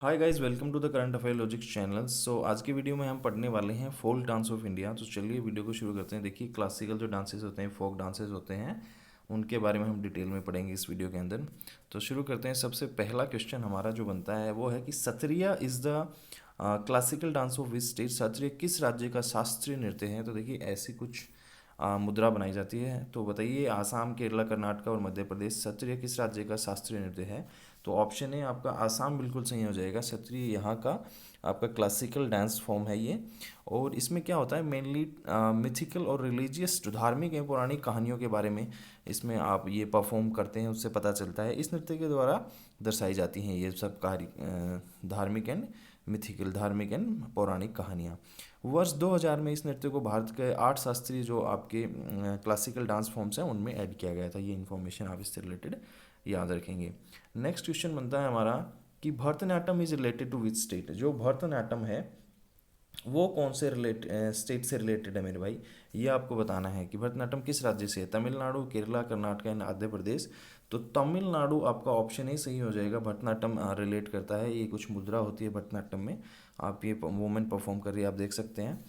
Hi guys, welcome to the current affair logics channel. So आज की video में हम पढ़ने वाले हैं फोक डांस ऑफ इंडिया। तो चलिए वीडियो को शुरू करते हैं। देखिए, क्लासिकल जो डांसेस होते हैं, फोक डांसेस होते हैं, उनके बारे में हम डिटेल में पढ़ेंगे इस वीडियो के अंदर। तो शुरू करते हैं। सबसे पहला क्वेश्चन हमारा जो बनता है वो है कि Sattriya is the classical dance of which state. Sattriya किस राज्य का शास्त्रीय नृत्य है? तो देखिए, ऐसी कुछ मुद्रा बनाई जाती है। तो बताइए, आसाम, केरला, कर्नाटक और मध्य प्रदेश, सत्रिया किस राज्य का शास्त्रीय नृत्य है? तो ऑप्शन है आपका आसाम, बिल्कुल सही हो जाएगा। सत्रिय यहाँ का आपका क्लासिकल डांस फॉर्म है ये। और इसमें क्या होता है, मेनली मिथिकल और रिलीजियस, जो धार्मिक एवं पौराणिक कहानियों के बारे में इसमें आप ये परफॉर्म करते हैं, उससे पता चलता है। इस नृत्य के द्वारा दर्शाई जाती हैं ये सब धार्मिक एंड मिथिकल, धार्मिक एंड पौराणिक कहानियाँ। वर्ष 2000 में इस नृत्य को भारत के 8 शास्त्रीय जो आपके क्लासिकल डांस फॉर्म्स हैं उनमें ऐड किया गया था। ये इन्फॉर्मेशन आप इससे रिलेटेड याद रखेंगे। नेक्स्ट क्वेश्चन बनता है हमारा कि Bharatanatyam is related to which state. जो भरतनाट्यम है वो कौन से स्टेट से रिलेटेड है मेरे भाई? ये आपको बताना है कि भरतनाट्यम किस राज्य से है। तमिलनाडु, केरला, कर्नाटक एंड आंध्र प्रदेश। तो तमिलनाडु आपका ऑप्शन ही सही हो जाएगा। भरतनाट्यम रिलेट करता है, ये कुछ मुद्रा होती है भरतनाट्यम में, आप ये वूमेन परफॉर्म कर रही है, आप देख सकते हैं।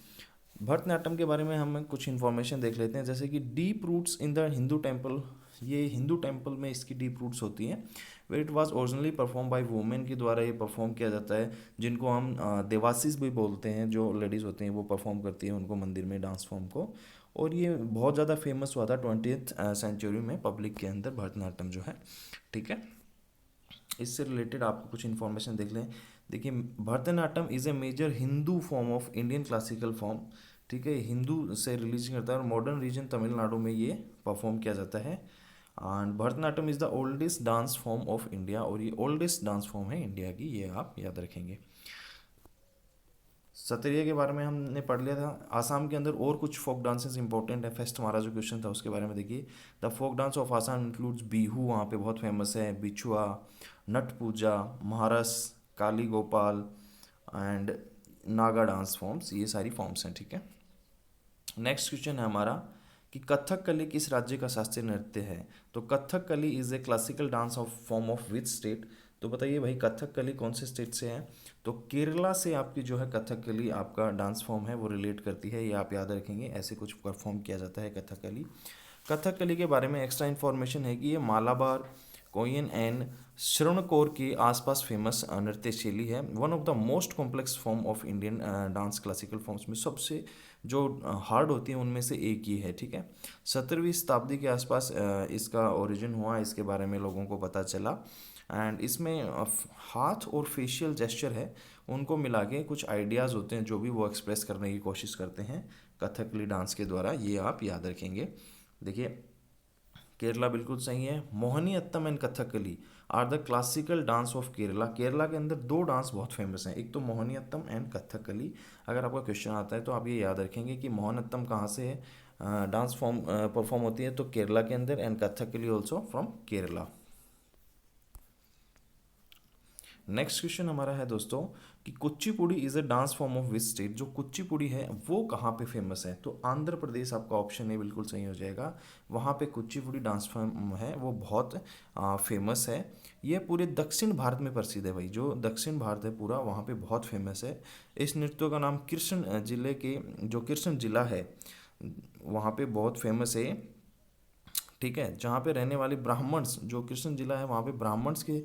भरतनाट्यम के बारे में हम कुछ इन्फॉर्मेशन देख लेते हैं, जैसे कि deep roots in the Hindu temple. ये हिंदू टेम्पल में इसकी डीप रूट्स होती हैं। Way it was originally perform by women के द्वारा ये परफॉर्म किया जाता है, जिनको हम देवासीस भी बोलते हैं। जो लेडीज़ होती हैं वो परफॉर्म करती हैं उनको मंदिर में, डांस फॉर्म को। और ये बहुत ज़्यादा फेमस हुआ था 20th सेंचुरी में पब्लिक के अंदर, भरतनाट्यम जो है। ठीक है, इससे रिलेटेड आपको कुछ इन्फॉर्मेशन देख लें। देखिए, Bharatanatyam is a major Hindu form of Indian classical form. ठीक है, हिंदू से रिलीजन करता है और मॉडर्न रीजन तमिलनाडु में ये परफॉर्म किया जाता है। And Bharatanatyam is the oldest dance form of India, और ये ओल्डेस्ट डांस फॉर्म है इंडिया की, ये आप याद रखेंगे। सत्रिया के बारे में हमने पढ़ लिया था। आसाम के अंदर और कुछ फोक डांसेस इंपॉर्टेंट है। फर्स्ट हमारा जो क्वेश्चन था उसके बारे में देखिए। The folk dance of Assam includes Bihu, वहाँ पे बहुत फेमस है, Bichhua, Nat Puja, Maharas, Kali Gopal and Naga dance forms, ये सारी फॉर्म्स हैं। ठीक है, नेक्स्ट क्वेश्चन है हमारा कि कथकली किस राज्य का शास्त्रीय नृत्य है? तो Kathakali is a classical dance of form of which state? तो बताइए भाई, कथकली कौन से स्टेट से है? तो केरला से आपकी जो है कथकली आपका डांस फॉर्म है वो रिलेट करती है, ये आप याद रखेंगे। ऐसे कुछ परफॉर्म किया जाता है कथकली। कथकली के बारे में एक्स्ट्रा इन्फॉर्मेशन है कि ये मालाबार, कोयन एंड श्रवणकोर के आसपास फेमस नृत्य शैली है। One of the most complex form of Indian dance classical forms में सबसे जो हार्ड होती है उनमें से एक ही है। ठीक है, 17वीं शताब्दी के आसपास इसका ओरिजिन हुआ, इसके बारे में लोगों को पता चला। एंड इसमें हाथ और फेशियल जेस्चर है, उनको मिला के कुछ आइडियाज़ होते हैं जो भी वो एक्सप्रेस करने की कोशिश करते हैं कथकली डांस के द्वारा, ये आप याद रखेंगे। देखिए, केरला बिल्कुल सही है। Mohiniyattam and Kathakali are the classical dance of Kerala. Kerala के अंदर दो डांस बहुत फेमस हैं, एक तो मोहिनीअट्टम एंड कथकली। अगर आपका क्वेश्चन आता है तो आप ये याद रखेंगे कि मोहिनीअट्टम कहाँ से है, डांस फॉर्म परफॉर्म होती है तो केरला के अंदर, and Kathakali also from Kerala. Next question हमारा है दोस्तों कि Kuchipudi is a dance form of which state. जो कुचिपुड़ी है वो कहाँ पे फेमस है? तो आंध्र प्रदेश आपका ऑप्शन है, बिल्कुल सही हो जाएगा। वहाँ पे कुचिपुड़ी डांस फॉर्म है वो बहुत फेमस है। ये पूरे दक्षिण भारत में प्रसिद्ध है भाई, जो दक्षिण भारत है पूरा वहाँ पे बहुत फेमस है। इस नृत्य का नाम कृष्ण जिले के, जो कृष्ण जिला है वहाँ पे बहुत फेमस है। ठीक है, जहाँ पे रहने वाले ब्राह्मण्स, जो कृष्ण जिला है वहाँ पे ब्राह्मण्स के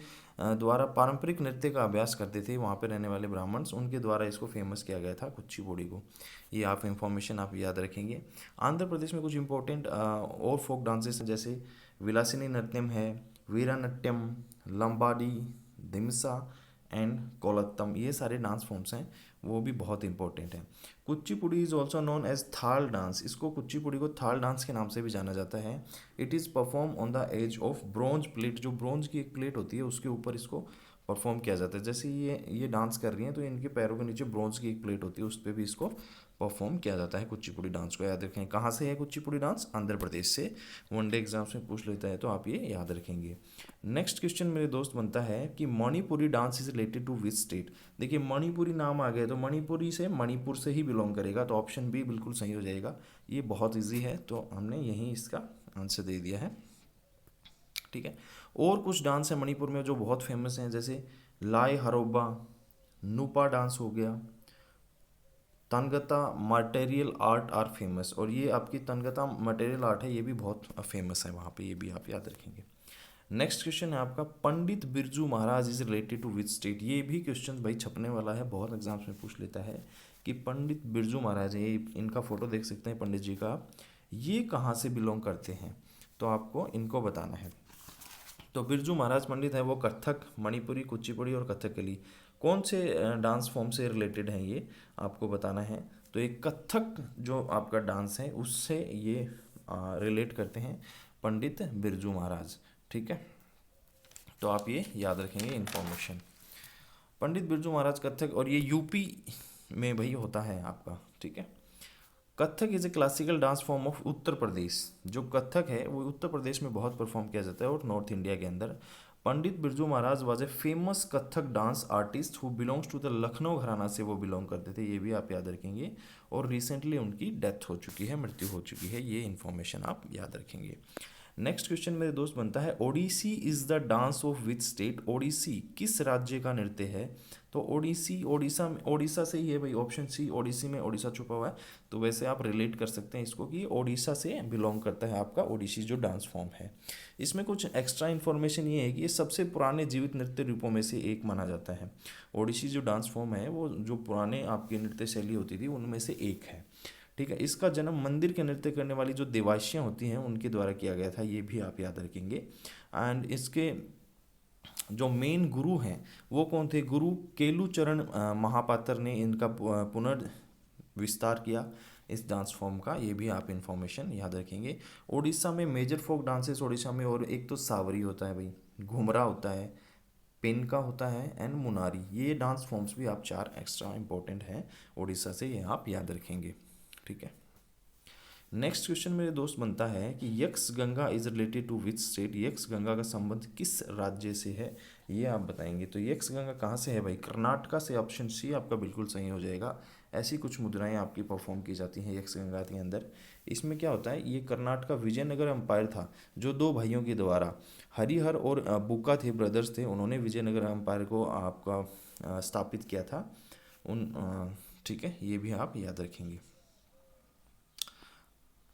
द्वारा पारंपरिक नृत्य का अभ्यास करते थे, वहाँ पे रहने वाले ब्राह्मण्स, उनके द्वारा इसको फेमस किया गया था कुचिपुड़ी को। ये आप इन्फॉर्मेशन आप याद रखेंगे। आंध्र प्रदेश में कुछ इंपॉर्टेंट और फोक डांसेस हैं, जैसे विलासिनी नृत्यम है, वीरानट्यम, लंबाडी, दिमसा एंड कोलत्तम, ये सारे डांस फॉर्म्स हैं, वो भी बहुत इंपॉर्टेंट हैं। Kuchipudi is also known as Thal dance. इसको कुचिपुड़ी को थाल डांस के नाम से भी जाना जाता है। It is perform on the edge of bronze plate. जो ब्रॉन्ज की एक प्लेट होती है उसके ऊपर इसको परफॉर्म किया जाता है। जैसे ये डांस कर रही हैं तो इनके पैरों के नीचे ब्रॉन्ज की एक प्लेट होती है, उस पर भी इसको परफॉर्म किया जाता है कुचिपुड़ी डांस को। याद रखें, कहाँ से है कुचिपुड़ी डांस? आंध्र प्रदेश से। वनडे एग्जाम्स में पूछ लेता है तो आप ये याद रखेंगे। नेक्स्ट क्वेश्चन मेरे दोस्त बनता है कि Manipuri dance is related to which state. देखिए, मणिपुरी नाम आ गया तो मणिपुरी से, मणिपुर से ही बिलोंग करेगा, तो ऑप्शन बी बिल्कुल सही हो जाएगा। ये बहुत इजी है तो हमने यही इसका आंसर दे दिया है। ठीक है, और कुछ डांस है मणिपुर में जो बहुत फेमस हैं, जैसे लाई हरोबा, नूपा डांस हो गया, तनगता मटेरियल आर्ट आर फेमस, और ये आपकी तनगता मटेरियल आर्ट है, ये भी बहुत फेमस है वहाँ पे, ये भी आप याद रखेंगे। नेक्स्ट क्वेश्चन है आपका, Pandit Birju Maharaj is related to which state. ये भी क्वेश्चन भाई छपने वाला है, बहुत एग्जाम्स में पूछ लेता है कि पंडित बिरजू महाराज है, ये इनका फोटो देख सकते हैं पंडित जी का, ये कहाँ से बिलोंग करते हैं, तो आपको इनको बताना है। तो बिरजू महाराज पंडित है वो कथक, मणिपुरी, कुचिपुड़ी और कथकली, कौन से डांस फॉर्म से रिलेटेड हैं ये आपको बताना है। तो एक कथक जो आपका डांस है उससे ये रिलेट करते हैं पंडित बिरजू महाराज, ठीक है। तो आप ये याद रखेंगे इन्फॉर्मेशन, पंडित बिरजू महाराज कथक, और ये यूपी में भाई होता है आपका, ठीक है। Kathak is a classical dance form of Uttar Pradesh, जो कथक है वो उत्तर प्रदेश में बहुत परफॉर्म किया जाता है और नॉर्थ इंडिया के अंदर। Pandit Birju Maharaj was a famous Kathak dance artist who belongs to the Lucknow gharana से वो बिलोंग करते थे, ये भी आप याद रखेंगे। और रिसेंटली उनकी डेथ हो चुकी है, मृत्यु हो चुकी है, ये इन्फॉर्मेशन आप याद रखेंगे। नेक्स्ट क्वेश्चन मेरे दोस्त बनता है, Odissi is the dance of which state. Odissi किस राज्य का नृत्य है, तो ओडिसी ओडिशा में, ओडिशा से ही है भाई, ऑप्शन सी, ओडिसी में ओडिशा छुपा हुआ है, तो वैसे आप रिलेट कर सकते हैं इसको कि ओडिशा से बिलोंग करता है आपका ओडिसी जो डांस फॉर्म है। इसमें कुछ एक्स्ट्रा इन्फॉर्मेशन ये है कि ये सबसे पुराने जीवित नृत्य रूपों में से एक माना जाता है। ओडिसी जो डांस फॉर्म है वो जो पुराने आपकी नृत्य शैली होती थी उनमें से एक है, ठीक है। इसका जन्म मंदिर के नृत्य करने वाली जो देवाशियाँ होती हैं उनके द्वारा किया गया था, ये भी आप याद रखेंगे। एंड इसके जो मेन गुरु हैं वो कौन थे, गुरु केलुचरण महापात्र ने इनका पुनर्विस्तार किया इस डांस फॉर्म का, ये भी आप इन्फॉर्मेशन याद रखेंगे। उड़ीसा में मेजर फोक डांसेस उड़ीसा में, और एक तो सावरी होता है भाई, घुमरा होता है, पेनका होता है एंड मुनारी, ये डांस फॉर्म्स भी आप चार एक्स्ट्रा इंपॉर्टेंट हैं उड़ीसा से, ये आप याद रखेंगे, ठीक है। नेक्स्ट क्वेश्चन मेरे दोस्त बनता है कि Yaksha Ganga is related to which state. Yaksha Ganga का संबंध किस राज्य से है, ये आप बताएंगे। तो यक्ष गंगा कहाँ से है भाई, कर्नाटका से, ऑप्शन सी आपका बिल्कुल सही हो जाएगा। ऐसी कुछ मुद्राएं आपकी परफॉर्म की जाती हैं यक्ष गंगा के अंदर। इसमें क्या होता है, ये कर्नाटका विजयनगर एम्पायर था, जो दो भाइयों के द्वारा, हरिहर और बुक्का थे, ब्रदर्स थे, उन्होंने विजयनगर एम्पायर को आपका स्थापित किया था ठीक है, ये भी आप याद रखेंगे।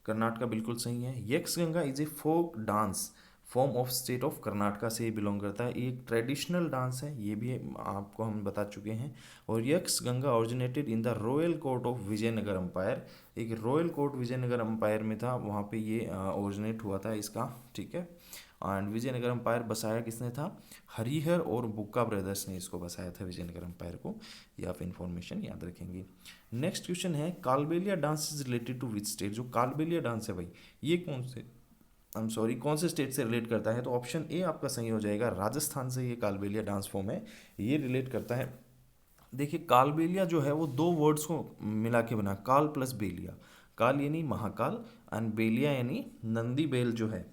कर्नाटका बिल्कुल सही है। Yaksha Ganga is a folk dance form of state of Karnataka से बिलोंग करता है, एक ट्रेडिशनल डांस है, ये भी आपको हम बता चुके हैं। और Yaksha Ganga originated in the royal court of Vijayanagar empire, एक रॉयल कोर्ट विजयनगर एम्पायर में था, वहाँ पे ये ओरिजिनेट हुआ था इसका, ठीक है। एंड विजयनगर एम्पायर बसाया किसने था, हरिहर और बुक्का ब्रदर्स ने इसको बसाया था विजयनगर एम्पायर को, ये आप इन्फॉर्मेशन याद रखेंगे। नेक्स्ट क्वेश्चन है, Kalbelia dance is related to which state. जो कालबेलिया डांस है भाई, ये कौन से स्टेट से रिलेट करता है, तो ऑप्शन ए आपका सही हो जाएगा, राजस्थान से ये कालबेलिया डांस फॉर्म है, ये रिलेट करता है। देखिए कालबेलिया जो है वो दो वर्ड्स को मिला के बना, काल प्लस बेलिया, काल यानी महाकाल एंड बेलिया यानी नंदी बेल जो है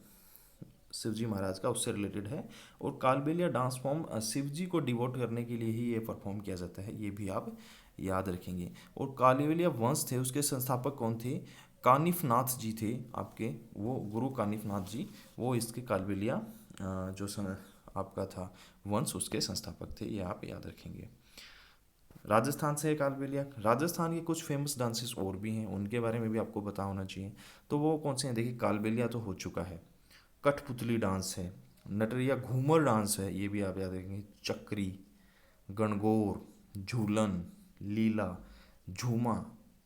शिवजी महाराज का, उससे रिलेटेड है। और कालबेलिया डांस फॉर्म शिवजी को डिवोट करने के लिए ही ये परफॉर्म किया जाता है, ये भी आप याद रखेंगे। और कालबेलिया वंश थे, उसके संस्थापक कौन थे, कानिफनाथ जी थे आपके, वो गुरु कानिफनाथ जी, वो इसके कालबेलिया आपका था वंश, उसके संस्थापक थे, ये आप याद रखेंगे। राजस्थान से है कालबेलिया। राजस्थान के कुछ फेमस डांसेस और भी हैं, उनके बारे में भी आपको पता होना चाहिए, तो वो कौन से हैं, देखिए कालबेलिया तो हो चुका है, कठपुतली डांस है, नटरिया घूमर डांस है, ये भी आप याद रखेंगे, चक्री, गणगौर, झूलन, लीला, झूमा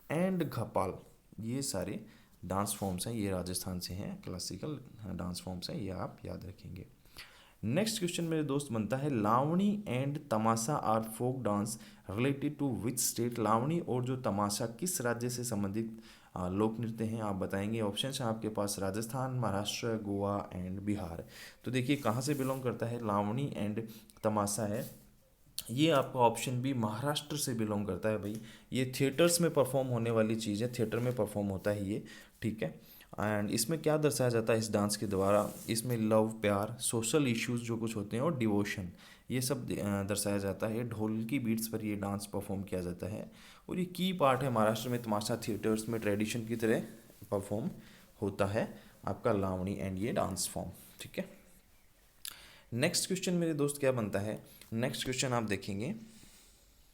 एंड घपाल, ये सारे डांस फॉर्म्स हैं, ये राजस्थान से हैं, क्लासिकल डांस फॉर्म्स हैं, ये आप याद रखेंगे। नेक्स्ट क्वेश्चन मेरे दोस्त बनता है, Lavani and Tamasha are folk dance related to which state. Lavani और जो तमाशा किस राज्य से संबंधित लोक नृत्य हैं, आप बताएंगे। ऑप्शन है आपके पास, राजस्थान, महाराष्ट्र, गोवा एंड बिहार। तो देखिए कहाँ से बिलोंग करता है, लावणी एंड तमाशा है, ये आपका ऑप्शन बी महाराष्ट्र से बिलोंग करता है भाई। ये थिएटर्स में परफॉर्म होने वाली चीज़ है, थिएटर में परफॉर्म होता है ये, ठीक है। एंड इसमें क्या दर्शाया जाता है इस डांस के द्वारा, इसमें लव, प्यार, सोशल इश्यूज जो कुछ होते हैं और डिवोशन, ये सब दर्शाया जाता है। ढोल की बीट्स पर ये डांस परफॉर्म किया जाता है और ये की पार्ट है महाराष्ट्र में, तमाशा थिएटर्स में ट्रेडिशन की तरह परफॉर्म होता है आपका लावणी एंड ये डांस फॉर्म, ठीक है। नेक्स्ट क्वेश्चन मेरे दोस्त क्या बनता है, नेक्स्ट क्वेश्चन आप देखेंगे,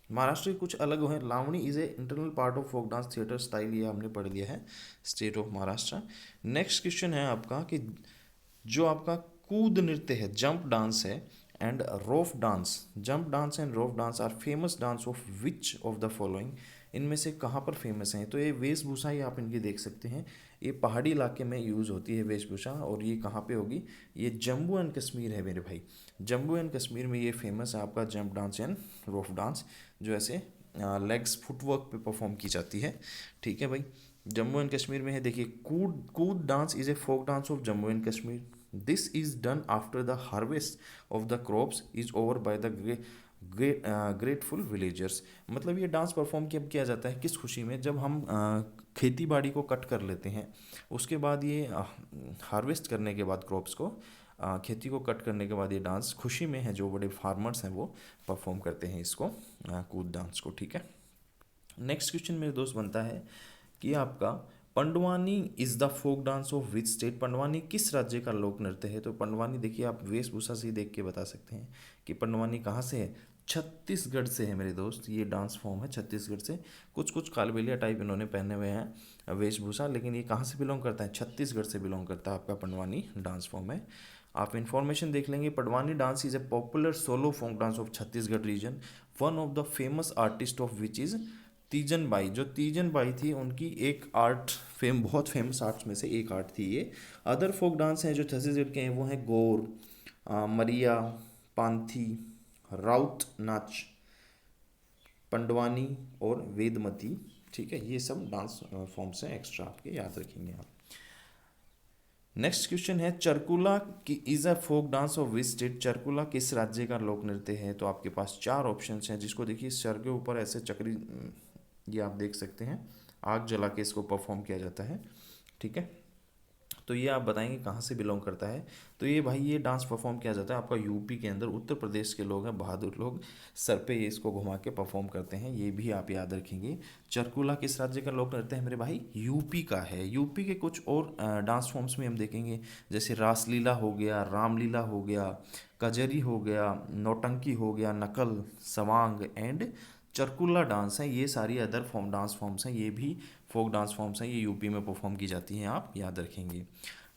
महाराष्ट्र के कुछ अलग है। Lavani is a internal part of folk dance theatre style, ये हमने पढ़ लिया है, state of Maharashtra. Next question है आपका कि जो आपका कूद नृत्य है, जंप डांस है and roof dance, jump dance and roof dance are famous dance of which of the following, इनमें से कहाँ पर फेमस हैं? तो ये वेशभूषा ही आप इनकी देख सकते हैं, ये पहाड़ी इलाके में यूज़ होती है वेशभूषा, और ये कहाँ पे होगी? ये जम्मू एंड कश्मीर है मेरे भाई, जम्मू एंड कश्मीर में ये फेमस है आपका jump dance and roof dance, जो ऐसे लेग्स फुटवर्क पे परफॉर्म की जाती है। ठीक है भाई, जम्मू एंड कश्मीर में है। देखिए, Kud Kud dance is a folk dance of Jammu and Kashmir. This is done after the harvest of the crops is over by the grateful villagers. मतलब ये डांस परफॉर्म किया जाता है किस खुशी में? जब हम खेती बाड़ी को कट कर लेते हैं, उसके बाद ये हार्वेस्ट करने के बाद क्रॉप्स को, खेती को कट करने के बाद ये डांस खुशी में है, जो बड़े फार्मर्स हैं वो परफॉर्म करते हैं इसको, कूद डांस को। ठीक है, नेक्स्ट क्वेश्चन मेरे दोस्त बनता है कि आपका Pandavani is the folk dance of which state, Pandavani किस राज्य का लोक नृत्य है? तो पंडवानी देखिए, आप वेशभूषा से ही देख के बता सकते हैं कि पंडवानी कहाँ से है। छत्तीसगढ़ से है मेरे दोस्त, ये डांस फॉर्म है छत्तीसगढ़ से। कुछ कुछ कालबेलिया टाइप इन्होंने पहने हुए हैं वेशभूषा, लेकिन ये कहाँ से बिलोंग करता है? छत्तीसगढ़ से बिलोंग करता है आपका पंडवानी डांस फॉर्म है। आप इन्फॉर्मेशन देख लेंगे, Pandavani dance is a popular solo folk dance of Chhattisgarh region, one of the famous artist of which is Teejan Bai. जो तीजन बाई थी उनकी एक आर्ट बहुत फेमस आर्ट्स में से एक आर्ट थी ये। अदर फोक डांस हैं जो छत्तीसगढ़ के हैं, वो हैं गौर, मरिया, पांथी, राउत नाच, पंडवानी और वेदमती। ठीक है, ये सब डांस फॉर्म्स हैं एक्स्ट्रा, आपके याद रखेंगे आप। नेक्स्ट क्वेश्चन है, चरकुला की is a folk dance of which state, Charkula किस राज्य का लोक नृत्य है? तो आपके पास चार ऑप्शंस हैं, जिसको देखिए सर के ऊपर ऐसे चक्री, ये आप देख सकते हैं, आग जला के इसको परफॉर्म किया जाता है। ठीक है, तो ये आप बताएंगे कहाँ से बिलोंग करता है? तो ये भाई, ये डांस परफॉर्म किया जाता है आपका यूपी के अंदर, उत्तर प्रदेश के लोग हैं बहादुर लोग, सर पे ये इसको घुमा के परफॉर्म करते हैं, ये भी आप याद रखेंगे। चरकुला किस राज्य का लोक नृत्य है मेरे भाई? यूपी का है। यूपी के कुछ और डांस फॉर्म्स में हम देखेंगे, जैसे रासलीला हो गया, रामलीला हो गया, कजरी हो गया, नौटंकी हो गया, नकल, सवांग एंड चरकुला डांस है। ये सारी अदर डांस फॉर्म्स हैं, ये भी फोक डांस फॉर्म्स हैं, ये यूपी में परफॉर्म की जाती हैं, आप याद रखेंगे।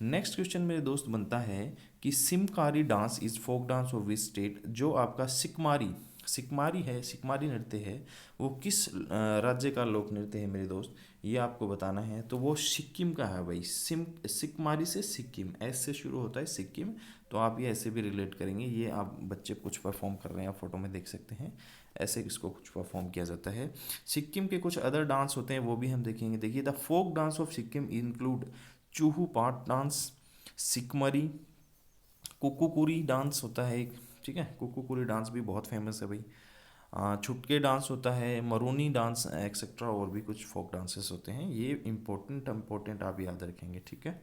नेक्स्ट क्वेश्चन मेरे दोस्त बनता है कि Sikmari dance is folk dance of which state, जो आपका सिकमारी सिकमारी है, सिकमारी नृत्य है, वो किस राज्य का लोक नृत्य है मेरे दोस्त? ये आपको बताना है। तो वो सिक्किम का है भाई, सिकमारी से सिक्किम, एस से शुरू होता है सिक्किम, तो आप ये ऐसे भी रिलेट करेंगे। ये आप बच्चे कुछ परफॉर्म कर रहे हैं, आप फोटो में देख सकते हैं, ऐसे इसको कुछ परफॉर्म किया जाता है। सिक्किम के कुछ अदर डांस होते हैं, वो भी हम देखेंगे। देखिए, the folk dance of Sikkim include Chu Faat dance, सिकमरी, कुकुकुरी dance होता है एक। ठीक है, कुकुकुरी डांस भी बहुत फेमस है भाई। छुटके डांस होता है, मरूनी डांस एक्सेट्रा, और भी कुछ फोक डांसेस होते हैं, ये इंपॉर्टेंट आप याद रखेंगे। ठीक है,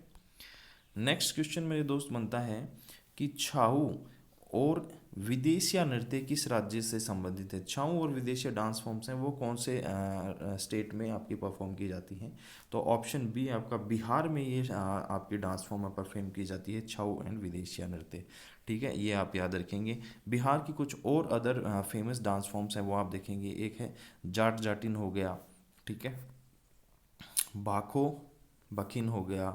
नेक्स्ट क्वेश्चन मेरे दोस्त बनता है कि छाऊ और विदेशिया नृत्य किस राज्य से संबंधित है? छाऊ और विदेशिया डांस फॉर्म्स हैं, वो कौन से स्टेट में आपकी परफॉर्म की जाती हैं? तो ऑप्शन बी आपका बिहार में ये आपकी डांस फॉर्म में परफॉर्म की जाती है, छाऊ एंड विदेशिया नृत्य। ठीक है, ये आप याद रखेंगे। बिहार की कुछ और अदर फेमस डांस फॉर्म्स हैं, वो आप देखेंगे। एक है जाट जाटिन हो गया, ठीक है, बाखो बखिन हो गया,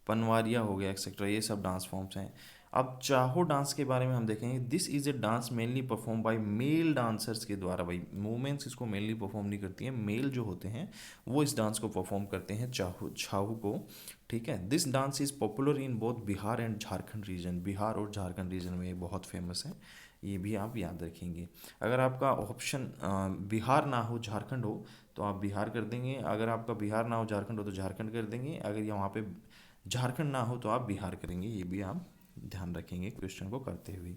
पनवारिया हो गया एक्सेट्रा, ये सब डांस फॉर्म्स हैं। अब चाहो डांस के बारे में हम देखेंगे। This is a dance mainly perform by male dancers के द्वारा। भाई वुमेन्स इसको मेनली परफॉर्म नहीं करती हैं, मेल जो होते हैं वो इस डांस को परफॉर्म करते हैं, छाहू को। ठीक है, this dance is popular in both Bihar and Jharkhand region, Bihar और झारखंड रीजन में ये बहुत फेमस है, ये भी आप याद रखेंगे। अगर आपका ऑप्शन बिहार ना हो झारखंड हो तो आप बिहार कर देंगे, अगर आपका बिहार ना हो झारखंड हो तो झारखंड कर देंगे, अगर यहाँ पे झारखंड ना हो तो आप बिहार करेंगे, ये भी आप ध्यान रखेंगे क्वेश्चन को करते हुए।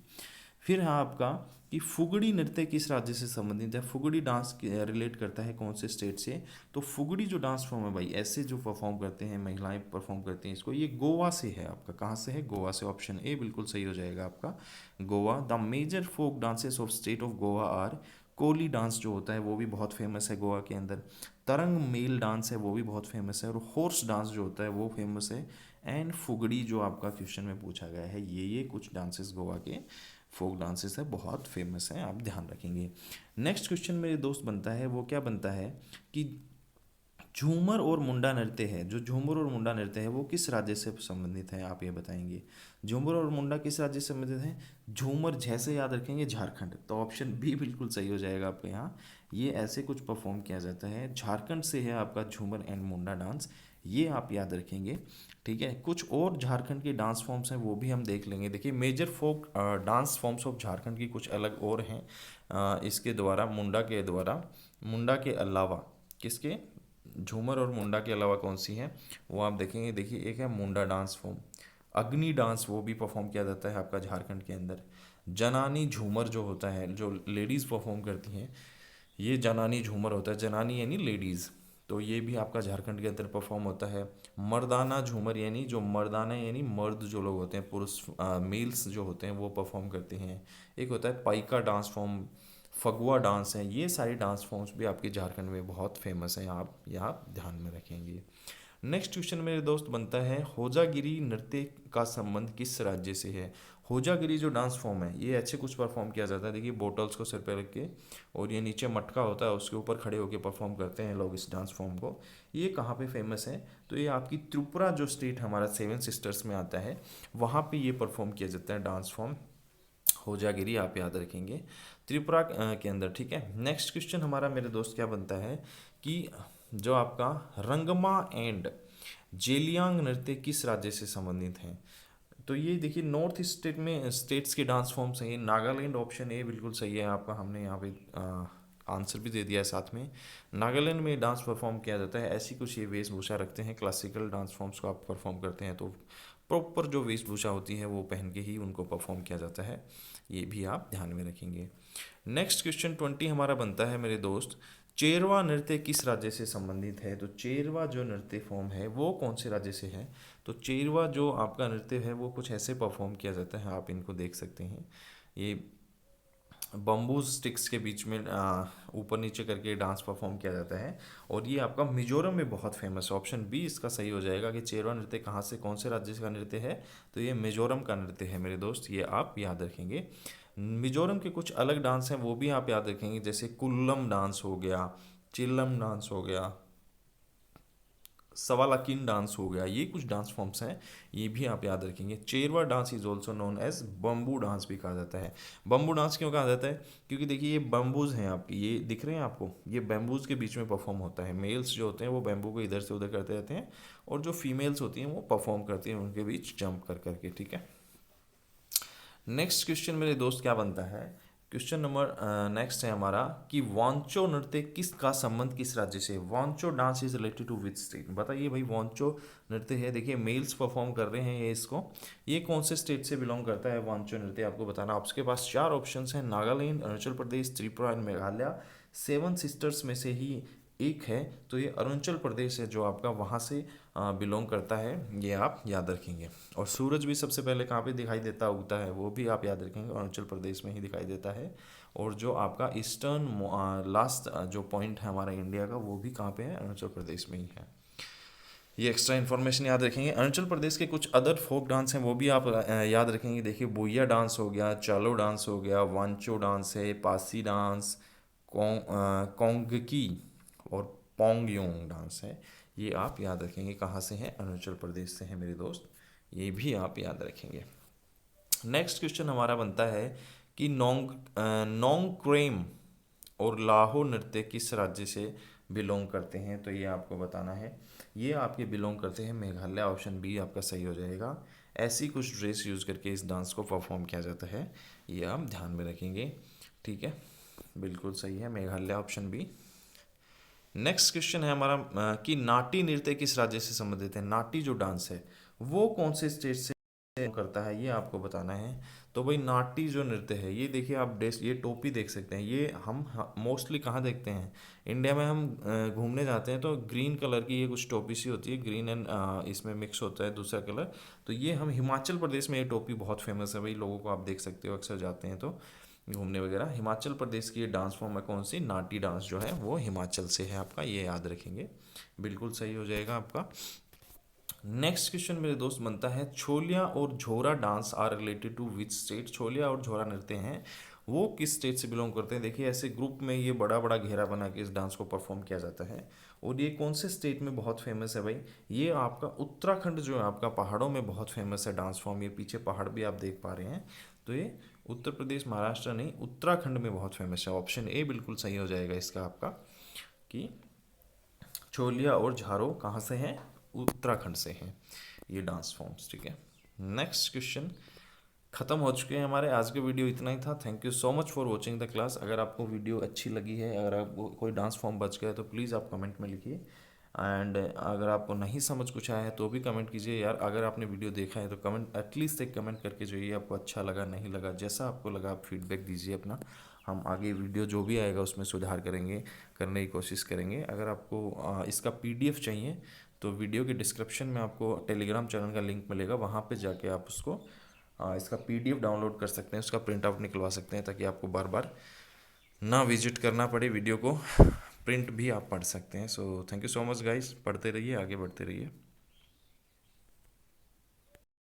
फिर है आपका कि फुगड़ी नृत्य किस राज्य से संबंधित है? फुगड़ी डांस रिलेट करता है कौन से स्टेट से? तो फुगड़ी जो डांस फॉर्म है भाई, ऐसे जो परफॉर्म करते हैं महिलाएं परफॉर्म करती हैं इसको, ये गोवा से है आपका। कहाँ से है? गोवा से। ऑप्शन ए बिल्कुल सही हो जाएगा आपका, Goa. The major folk dances of state of Goa are, Koli dance जो होता है वो भी बहुत फेमस है गोवा के अंदर, तरंग मेल डांस है वो भी बहुत फेमस है, और हॉर्स डांस जो होता है वो फेमस है, एंड फुगड़ी जो आपका क्वेश्चन में पूछा गया है, ये कुछ डांसेस गोवा के फोक डांसेस है, बहुत फेमस हैं, आप ध्यान रखेंगे। नेक्स्ट क्वेश्चन मेरे दोस्त बनता है, वो क्या बनता है कि झूमर और मुंडा नृत्य है, जो झूमर और मुंडा नृत्य है वो किस राज्य से संबंधित है, आप ये बताएंगे। झूमर और मुंडा किस राज्य से संबंधित है। झूमर जैसे याद रखेंगे झारखंड, तो ऑप्शन बी बिल्कुल सही हो जाएगा आपके यहाँ। ये ऐसे कुछ परफॉर्म किया जाता है, झारखंड से है आपका झूमर एंड मुंडा डांस, ये आप याद रखेंगे। ठीक है, कुछ और झारखंड के डांस फॉर्म्स हैं वो भी हम देख लेंगे। देखिए major folk dance forms of Jharkhand की कुछ अलग और हैं, इसके द्वारा मुंडा के अलावा किसके, झूमर और मुंडा के अलावा कौन सी है वो आप देखेंगे। देखिए एक है मुंडा डांस फॉर्म, अग्नि डांस वो भी परफॉर्म किया जाता है आपका झारखंड के अंदर। जनानी झूमर जो होता है, जो लेडीज़ परफॉर्म करती हैं, ये जनानी झूमर होता है, जनानी यानी लेडीज़, तो ये भी आपका झारखंड के अंदर परफॉर्म होता है। मर्दाना झूमर यानी जो मर्दाना यानी मर्द जो लोग होते हैं, पुरुष मेल्स जो होते हैं वो परफॉर्म करते हैं। एक होता है Paika dance form, Phagua dance है, ये सारे डांस फॉर्म्स भी आपके झारखंड में बहुत फेमस हैं, आप यहाँ ध्यान में रखेंगे। नेक्स्ट क्वेश्चन मेरे दोस्त बनता है, होजागिरी नृत्य का संबंध किस राज्य से है। होजागिरी जो डांस फॉर्म है ये ऐसे कुछ परफॉर्म किया जाता है, देखिए बोटल्स को सिर पे रख के और ये नीचे मटका होता है उसके ऊपर खड़े होकर परफॉर्म करते हैं लोग इस डांस फॉर्म को। ये कहाँ पे फेमस है, तो ये आपकी त्रिपुरा जो स्टेट हमारा सेवन सिस्टर्स में आता है, वहाँ पे ये परफॉर्म किया जाता है डांस फॉर्म होजागिरी, आप याद रखेंगे त्रिपुरा के अंदर। ठीक है, नेक्स्ट क्वेश्चन हमारा मेरे दोस्त क्या बनता है कि जो आपका रंगमा एंड जेलियांग नृत्य किस राज्य से संबंधित हैं। तो ये देखिए नॉर्थ ईस्ट स्टेट में स्टेट्स के डांस फॉर्म्स हैं, नागालैंड ऑप्शन ए बिल्कुल सही है आपका, हमने यहाँ पे आंसर भी दे दिया है साथ में। नागालैंड में डांस परफॉर्म किया जाता है, ऐसी कुछ ये वेशभूषा रखते हैं, क्लासिकल डांस फॉर्म्स को आप परफॉर्म करते हैं तो प्रॉपर जो वेशभूषा होती है वो पहन के ही उनको परफॉर्म किया जाता है, ये भी आप ध्यान में रखेंगे। नेक्स्ट क्वेश्चन 20 हमारा बनता है मेरे दोस्त, चेरवा नृत्य किस राज्य से संबंधित है। तो चेरवा जो नृत्य फॉर्म है वो कौन से राज्य से है, तो चेरवा जो आपका नृत्य है वो कुछ ऐसे परफॉर्म किया जाता है, आप इनको देख सकते हैं। ये बम्बू स्टिक्स के बीच में ऊपर नीचे करके डांस परफॉर्म किया जाता है, और ये आपका मिजोरम में बहुत फेमस है। ऑप्शन बी इसका सही हो जाएगा कि चेरवा नृत्य कहाँ से, कौन से राज्य का नृत्य है, तो ये मिजोरम का नृत्य है मेरे दोस्त, ये आप याद रखेंगे। मिजोरम के कुछ अलग डांस हैं वो भी आप याद रखेंगे, जैसे कुल्लम डांस हो गया, चिल्लम डांस हो गया, सवालाकिन डांस हो गया, ये कुछ डांस फॉर्म्स हैं, ये भी आप याद रखेंगे। Cheraw dance is also known as bamboo dance भी कहा जाता है। बम्बू डांस क्यों कहा जाता है, क्योंकि देखिए ये बम्बूज हैं आपकी, ये दिख रहे हैं आपको, ये बैम्बूज के बीच में परफॉर्म होता है। मेल्स जो होते हैं वो बैम्बू को इधर से उधर करते रहते हैं, और जो फीमेल्स होती हैं वो परफॉर्म करती हैं उनके बीच जंप कर करके। ठीक है, नेक्स्ट क्वेश्चन मेरे दोस्त क्या बनता है, क्वेश्चन नंबर नेक्स्ट है हमारा कि वांचो नृत्य किसका संबंध किस राज्य से। Wancho dance is related to which state, बताइए भाई। वांचो नृत्य है, देखिए मेल्स परफॉर्म कर रहे हैं ये इसको, ये कौन से स्टेट से बिलोंग करता है वांचो नृत्य, आपको बताना। आपके पास चार ऑप्शंस हैं, Nagaland, Arunachal Pradesh, Tripura and Meghalaya. Seven sisters में से ही एक है, तो ये अरुणाचल प्रदेश है जो आपका वहाँ से बिलोंग करता है, ये आप याद रखेंगे। और सूरज भी सबसे पहले कहाँ पे दिखाई देता उगता है, वो भी आप याद रखेंगे, अरुणाचल प्रदेश में ही दिखाई देता है। और जो आपका ईस्टर्न लास्ट जो पॉइंट है हमारा इंडिया का, वो भी कहाँ पे है, अरुणाचल प्रदेश में ही है। ये एक्स्ट्रा इन्फॉर्मेशन याद रखेंगे। अरुणाचल प्रदेश के कुछ अदर फोक डांस हैं वो भी आप याद रखेंगे। देखिए बोइया डांस हो गया, चालो डांस हो गया, वांचो डांस है, पासी डांस, कोंगकी और पोंगयोंग डांस है, ये आप याद रखेंगे। कहाँ से हैं, अरुणाचल प्रदेश से हैं मेरे दोस्त, ये भी आप याद रखेंगे। नेक्स्ट क्वेश्चन हमारा बनता है कि नोंगक्रेम और लाहो नृत्य किस राज्य से बिलोंग करते हैं, तो ये आपको बताना है। ये आपके बिलोंग करते हैं मेघालय, ऑप्शन बी आपका सही हो जाएगा। ऐसी कुछ ड्रेस यूज़ करके इस डांस को परफॉर्म किया जाता है, ये आप ध्यान में रखेंगे। ठीक है, बिल्कुल सही है, Meghalaya option B. Next question है हमारा कि नाटी नृत्य किस राज्य से संबंधित है। नाटी जो डांस है वो कौन से स्टेट से करता है, ये आपको बताना है। तो भाई नाटी जो नृत्य है, ये देखिए आप ड्रेस, ये टोपी देख सकते हैं, ये हम मोस्टली कहाँ देखते हैं, इंडिया में हम घूमने जाते हैं तो ग्रीन कलर की ये कुछ टोपी सी होती है, ग्रीन एंड इसमें मिक्स होता है दूसरा कलर। तो ये हम हिमाचल प्रदेश में ये टोपी बहुत फेमस है भाई, लोगों को आप देख सकते हो, अक्सर जाते हैं तो घूमने वगैरह। हिमाचल प्रदेश की ये डांस फॉर्म है कौन सी, नाटी डांस जो है वो हिमाचल से है आपका, ये याद रखेंगे, बिल्कुल सही हो जाएगा आपका। नेक्स्ट क्वेश्चन मेरे दोस्त बनता है, छोलिया और Jhora dance are related to which state. Choliya और झोरा नृत्य हैं वो किस स्टेट से बिलोंग करते हैं। देखिए ऐसे ग्रुप में ये बड़ा बड़ा घेरा बना के इस डांस को परफॉर्म किया जाता है, और ये कौन से स्टेट में बहुत फेमस है भाई, ये आपका उत्तराखंड जो है आपका पहाड़ों में बहुत फेमस है डांस फॉर्म। ये पीछे पहाड़ भी आप देख पा रहे हैं, तो ये उत्तर प्रदेश महाराष्ट्र नहीं उत्तराखंड में बहुत फेमस है। ऑप्शन ए बिल्कुल सही हो जाएगा इसका आपका, कि छोलिया और झारो कहाँ से हैं, उत्तराखंड से हैं ये डांस फॉर्म्स। ठीक है, नेक्स्ट क्वेश्चन खत्म हो चुके हैं हमारे। आज के वीडियो इतना ही था। Thank you so much for watching the class. अगर आपको वीडियो अच्छी लगी है, अगर आपको कोई डांस फॉर्म बच गया है तो प्लीज़ आप कमेंट में लिखिए, एंड अगर आपको नहीं समझ कुछ आया है तो भी कमेंट कीजिए यार। अगर आपने वीडियो देखा है तो कमेंट एटलीस्ट एक कमेंट करके जाइए, आपको अच्छा लगा नहीं लगा, जैसा आपको लगा आप फीडबैक दीजिए अपना। हम आगे वीडियो जो भी आएगा उसमें सुधार करेंगे, करने की कोशिश करेंगे। अगर आपको इसका PDF चाहिए तो वीडियो के डिस्क्रिप्शन में आपको टेलीग्राम चैनल का लिंक मिलेगा, वहाँ पे जाके आप उसको इसका PDF डाउनलोड कर सकते हैं, उसका प्रिंट आउट निकलवा सकते हैं, ताकि आपको बार बार ना विजिट करना पड़े, वीडियो को प्रिंट भी आप पढ़ सकते हैं। So thank you so much guys, पढ़ते रहिए, आगे बढ़ते रहिए।